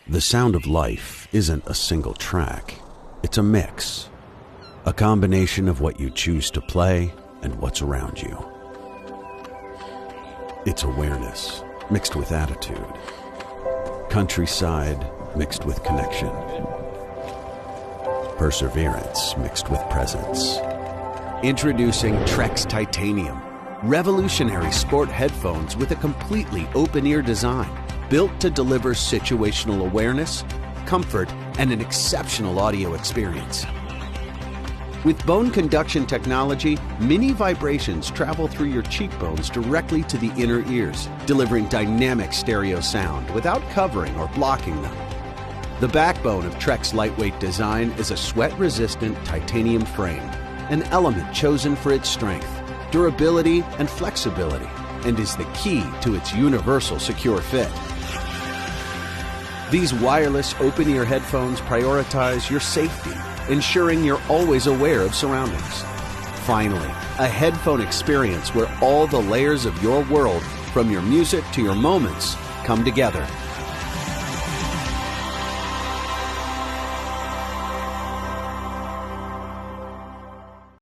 The sound of life isn't a single track. It's a mix. A combination of what you choose to play and what's around you. It's awareness mixed with attitude. Countryside mixed with connection. Perseverance mixed with presence. Introducing Trekz Titanium, revolutionary sport headphones with a completely open-ear design, built to deliver situational awareness, comfort, and an exceptional audio experience. With bone conduction technology, mini vibrations travel through your cheekbones directly to the inner ears, delivering dynamic stereo sound without covering or blocking them. The backbone of Trek's lightweight design is a sweat-resistant titanium frame, an element chosen for its strength, durability, and flexibility, and is the key to its universal secure fit. These wireless open-ear headphones prioritize your safety, ensuring you're always aware of surroundings. Finally, a headphone experience where all the layers of your world, from your music to your moments, come together.